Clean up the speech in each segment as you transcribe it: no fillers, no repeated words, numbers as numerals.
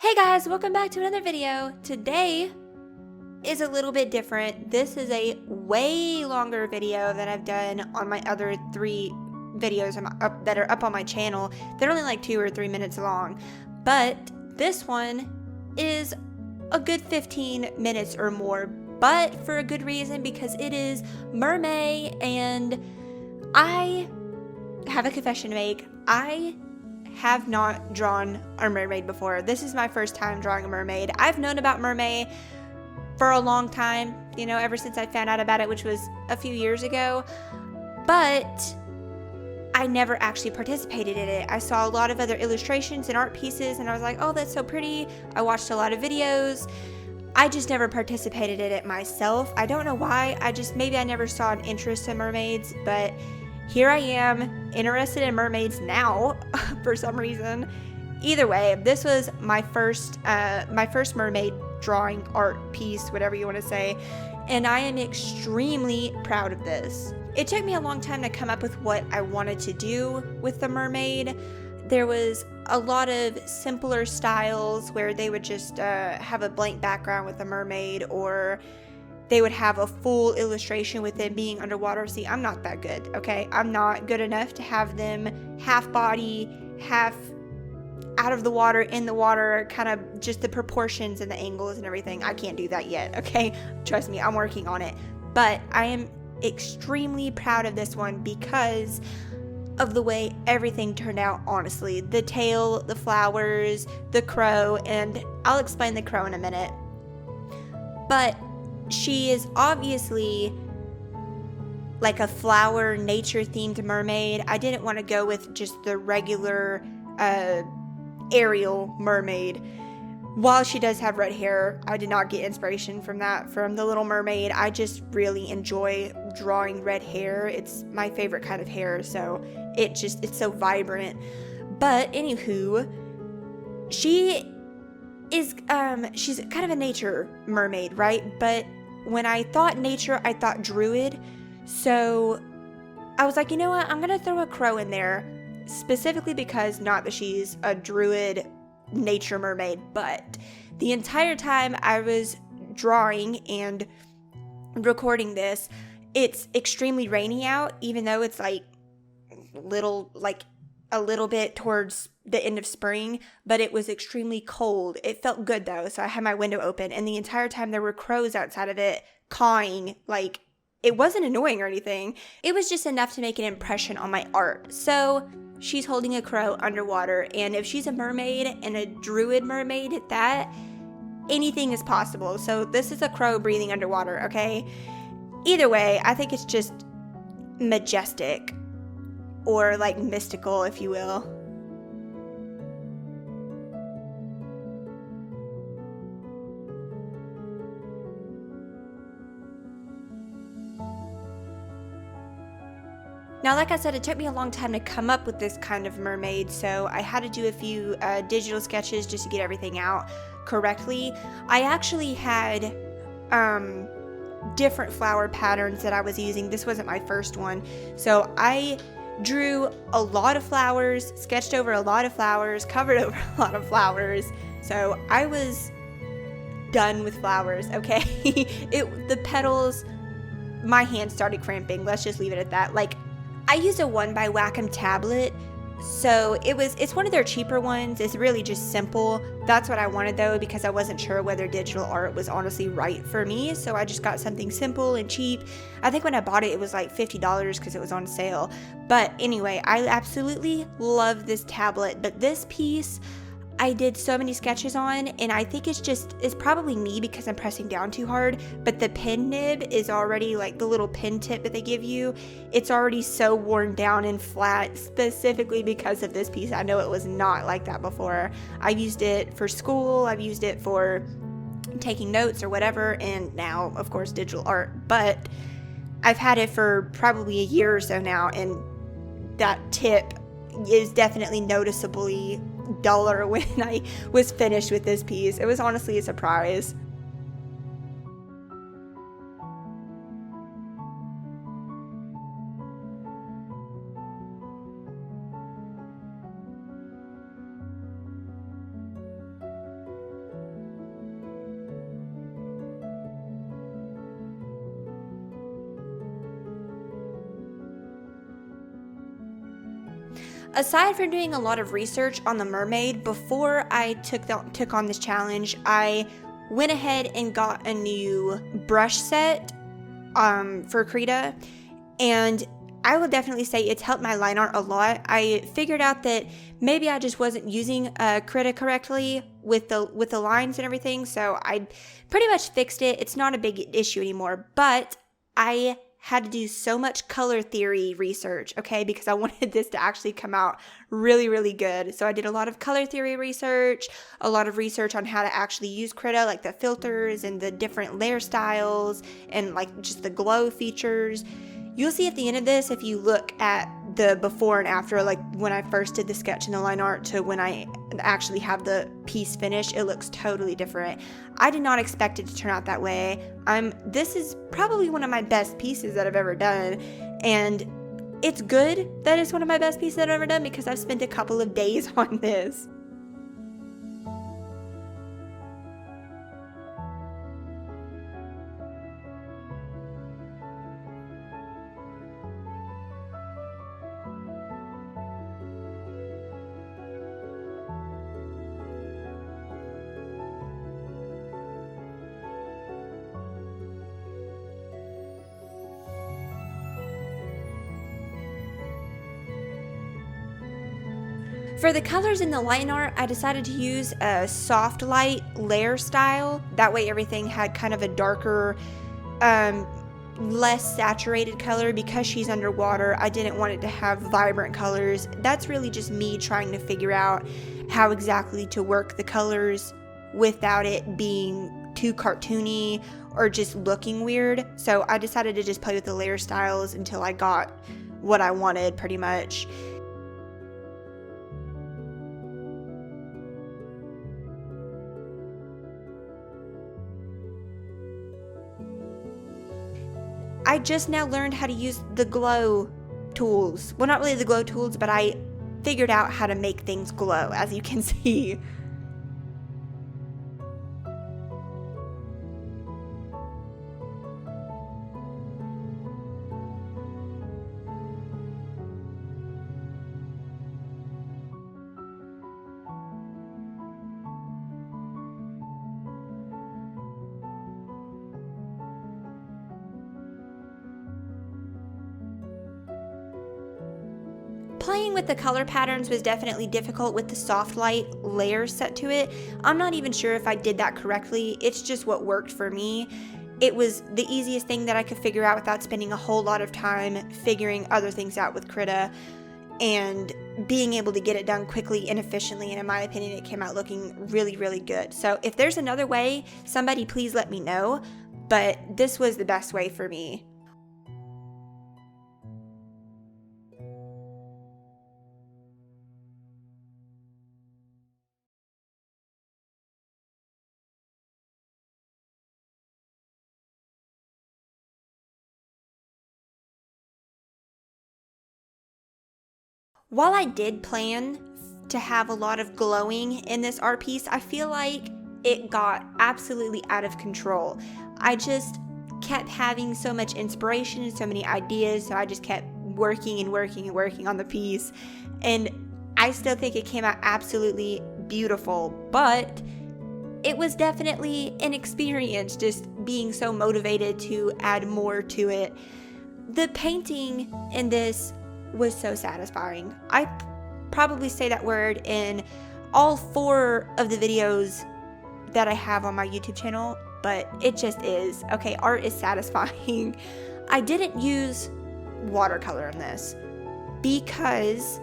Hey guys, welcome back to another video. Today is a little bit different. This is a way longer video than I've done on my other three videos that are up on my channel. They're only like 2 or 3 minutes long, but this one is a good 15 minutes or more, but for a good reason, because it is Mermay, and I have a confession to make. I have not drawn a mermaid before. This is my first time drawing a mermaid. I've known about Mermay for a long time, you know, ever since I found out about it, which was a few years ago, but I never actually participated in it. I saw a lot of other illustrations and art pieces, and I was like, oh, that's so pretty. I watched a lot of videos. I just never participated in it myself. I don't know why. Maybe I never saw an interest in mermaids, but here I am, interested in mermaids now, for some reason. Either way, this was my first mermaid drawing art piece, whatever you want to say, and I am extremely proud of this. It took me a long time to come up with what I wanted to do with the mermaid. There was a lot of simpler styles where they would just have a blank background with the mermaid, or they would have a full illustration with them being underwater. See, I'm not that good, okay? I'm not good enough to have them half body, half out of the water, in the water, kind of just the proportions and the angles and everything. I can't do that yet, okay? Trust me, I'm working on it. But I am extremely proud of this one because of the way everything turned out, honestly. The tail, the flowers, the crow, and I'll explain the crow in a minute. But she is obviously like a flower, nature-themed mermaid. I didn't want to go with just the regular Ariel mermaid. While she does have red hair, I did not get inspiration from that from The Little Mermaid. I just really enjoy drawing red hair. It's my favorite kind of hair, so it's so vibrant. But anywho, she's kind of a nature mermaid, right? But when I thought nature, I thought druid. So I was like, you know what? I'm going to throw a crow in there, specifically because not that she's a druid nature mermaid, but the entire time I was drawing and recording this, it's extremely rainy out, even though it's like a little bit towards the end of spring, but it was extremely cold. It felt good though, so I had my window open, and the entire time there were crows outside of it cawing. Like, it wasn't annoying or anything. It was just enough to make an impression on my art. So she's holding a crow underwater, and if she's a mermaid and a druid mermaid at that, anything is possible. So this is a crow breathing underwater, okay? Either way, I think it's just majestic, or like mystical, if you will. Now, like I said, it took me a long time to come up with this kind of mermaid, so I had to do a few digital sketches just to get everything out correctly. I actually had different flower patterns that I was using. This wasn't my first one, so I drew a lot of flowers, sketched over a lot of flowers, covered over a lot of flowers, so I was done with flowers, okay? The petals, my hand started cramping. Let's just leave it at that. Like, I used a 1 by Wacom tablet, so it's one of their cheaper ones. It's really just simple. That's what I wanted though, because I wasn't sure whether digital art was honestly right for me, so I just got something simple and cheap. I think when I bought it, it was like $50 because it was on sale. But anyway, I absolutely love this tablet, but this piece I did so many sketches on, and I think it's probably me because I'm pressing down too hard, but the pen nib is already, like the little pen tip that they give you, it's already so worn down and flat, specifically because of this piece. I know it was not like that before. I've used it for school, I've used it for taking notes or whatever, and now, of course, digital art, but I've had it for probably a year or so now, and that tip is definitely noticeably duller when I was finished with this piece. It was honestly a surprise. Aside from doing a lot of research on the Mermaid, before I took on this challenge, I went ahead and got a new brush set for Krita, and I will definitely say it's helped my line art a lot. I figured out that maybe I just wasn't using Krita correctly with the lines and everything, so I pretty much fixed it. It's not a big issue anymore, but I had to do so much color theory research, okay, because I wanted this to actually come out really, really good. So I did a lot of color theory research, a lot of research on how to actually use Krita, like the filters and the different layer styles and like just the glow features. You'll see at the end of this, if you look at the before and after, like when I first did the sketch and the line art to when I actually have the piece finished, it looks totally different. I did not expect it to turn out that way. This is probably one of my best pieces that I've ever done, and it's good that it's one of my best pieces that I've ever done because I've spent a couple of days on this. For the colors in the line art, I decided to use a soft light layer style. That way everything had kind of a darker, less saturated color. Because she's underwater, I didn't want it to have vibrant colors. That's really just me trying to figure out how exactly to work the colors without it being too cartoony or just looking weird. So I decided to just play with the layer styles until I got what I wanted pretty much. I just now learned how to use the glow tools. Well, not really the glow tools, but I figured out how to make things glow, as you can see. Playing with the color patterns was definitely difficult with the soft light layers set to it. I'm not even sure if I did that correctly. It's just what worked for me. It was the easiest thing that I could figure out without spending a whole lot of time figuring other things out with Krita and being able to get it done quickly and efficiently. And in my opinion, it came out looking really, really good. So if there's another way, somebody please let me know. But this was the best way for me. While I did plan to have a lot of glowing in this art piece, I feel like it got absolutely out of control. I just kept having so much inspiration and so many ideas, so I just kept working and working and working on the piece. And I still think it came out absolutely beautiful, but it was definitely an experience just being so motivated to add more to it. The painting in this was so satisfying. I probably say that word in all 4 of the videos that I have on my YouTube channel, but it just is. Okay, art is satisfying. I didn't use watercolor in this because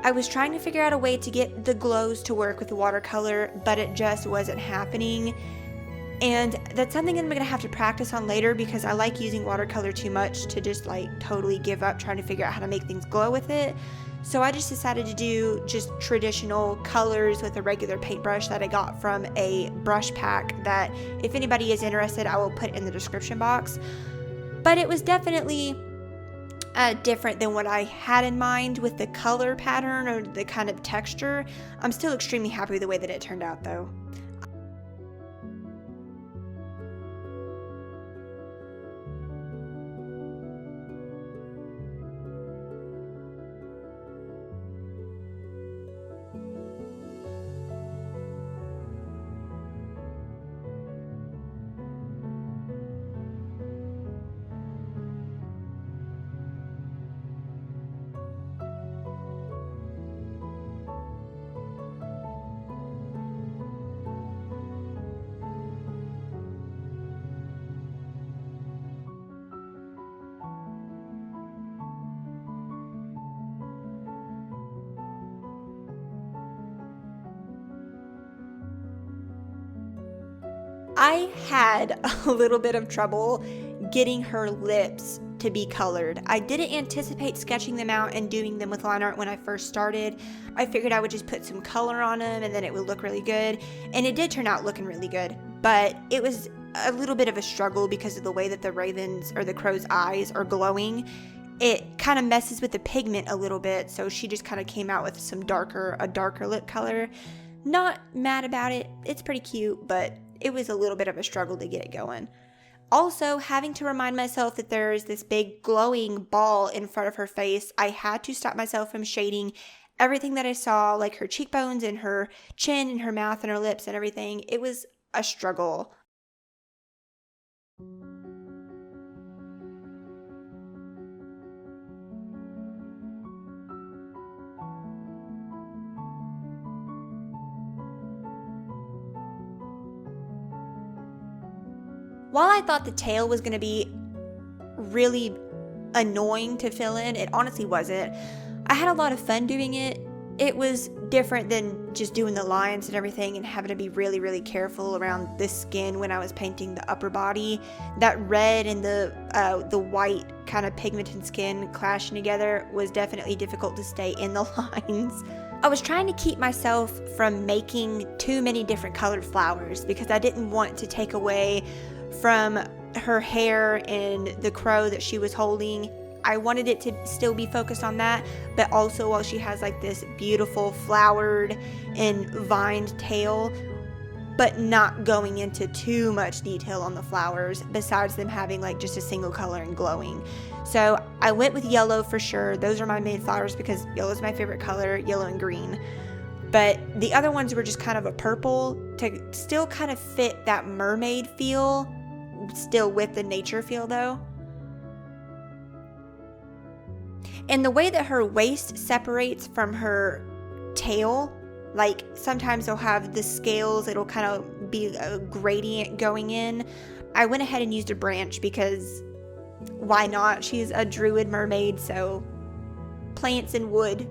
I was trying to figure out a way to get the glows to work with the watercolor, but it just wasn't happening. And that's something I'm going to have to practice on later because I like using watercolor too much to just like totally give up trying to figure out how to make things glow with it. So I just decided to do just traditional colors with a regular paintbrush that I got from a brush pack that if anybody is interested, I will put in the description box. But it was definitely different than what I had in mind with the color pattern or the kind of texture. I'm still extremely happy with the way that it turned out though. I had a little bit of trouble getting her lips to be colored. I didn't anticipate sketching them out and doing them with line art when I first started. I figured I would just put some color on them and then it would look really good. And it did turn out looking really good, but it was a little bit of a struggle because of the way that the raven's or the crow's eyes are glowing. It kind of messes with the pigment a little bit, so she just kind of came out with a darker lip color. Not mad about it. It's pretty cute, but it was a little bit of a struggle to get it going. Also, having to remind myself that there's this big glowing ball in front of her face, I had to stop myself from shading everything that I saw, like her cheekbones and her chin and her mouth and her lips and everything. It was a struggle. While I thought the tail was going to be really annoying to fill in, it honestly wasn't. I had a lot of fun doing it. It was different than just doing the lines and everything and having to be really, really careful around the skin when I was painting the upper body. That red and the white kind of pigmented skin clashing together was definitely difficult to stay in the lines. I was trying to keep myself from making too many different colored flowers because I didn't want to take away from her hair and the crow that she was holding. I wanted it to still be focused on that, but also while she has like this beautiful flowered and vined tail, but not going into too much detail on the flowers besides them having like just a single color and glowing. So I went with yellow for sure. Those are my main flowers because yellow is my favorite color, yellow and green. But the other ones were just kind of a purple to still kind of fit that mermaid feel, still with the nature feel though. And the way that her waist separates from her tail, like sometimes they'll have the scales, it'll kind of be a gradient going in. I went ahead and used a branch because why not? She's a druid mermaid, so plants and wood.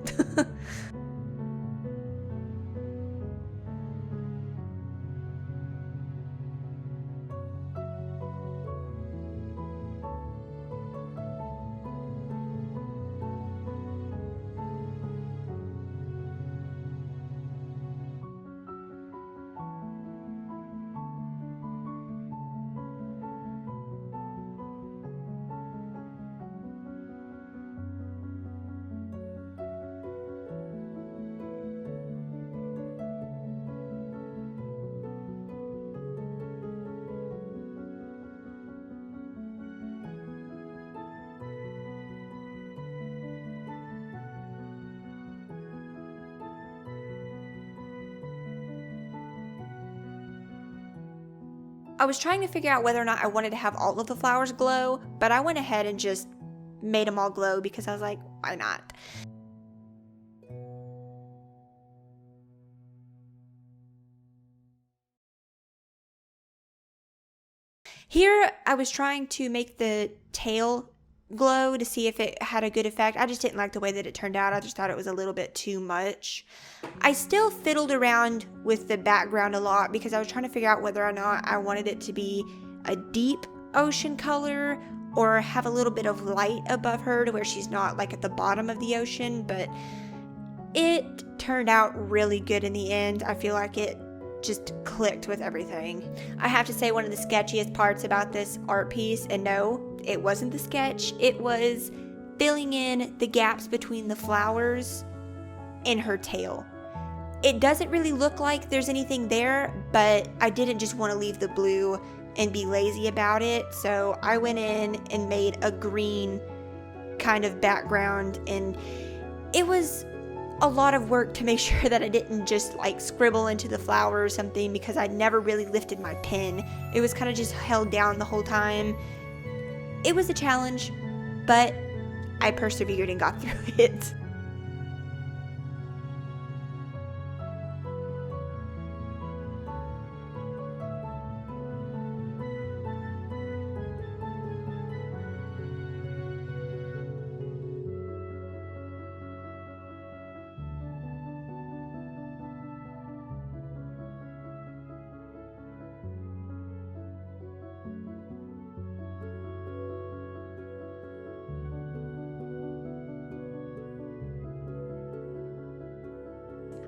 I was trying to figure out whether or not I wanted to have all of the flowers glow, but I went ahead and just made them all glow because I was like, why not? Here, I was trying to make the tail glow to see if it had a good effect. I just didn't like the way that it turned out. I just thought it was a little bit too much. I still fiddled around with the background a lot because I was trying to figure out whether or not I wanted it to be a deep ocean color or have a little bit of light above her to where she's not like at the bottom of the ocean, but it turned out really good in the end. I feel like it just clicked with everything. I have to say one of the sketchiest parts about this art piece, and no, it wasn't the sketch, it was filling in the gaps between the flowers and her tail. It doesn't really look like there's anything there, but I didn't just want to leave the blue and be lazy about it, so I went in and made a green kind of background, and it was a lot of work to make sure that I didn't just like scribble into the flower or something because I never really lifted my pen. It was kind of just held down the whole time. It was a challenge, but I persevered and got through it.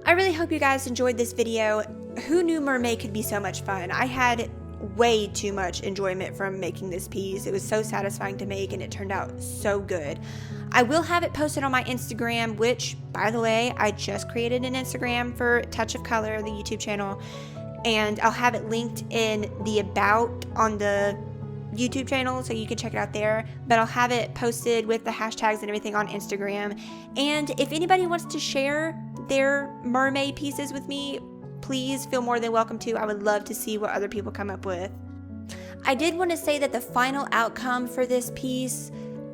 I really hope you guys enjoyed this video. Who knew Mermay could be so much fun? I had way too much enjoyment from making this piece. It was so satisfying to make and it turned out so good. I will have it posted on my Instagram, which, by the way, I just created an Instagram for Touch of Color, the YouTube channel, and I'll have it linked in the About on the YouTube channel, so you can check it out there, but I'll have it posted with the hashtags and everything on Instagram. And if anybody wants to share their mermaid pieces with me, please feel more than welcome to. I would love to see what other people come up with. I did want to say that the final outcome for this piece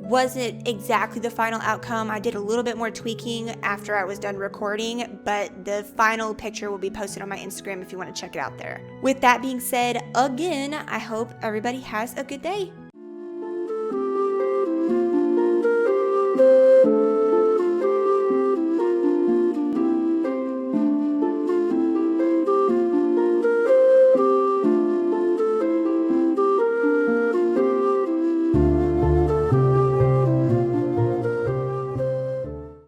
wasn't exactly the final outcome. I did a little bit more tweaking after I was done recording, but the final picture will be posted on my Instagram if you want to check it out there. With that being said, again, I hope everybody has a good day.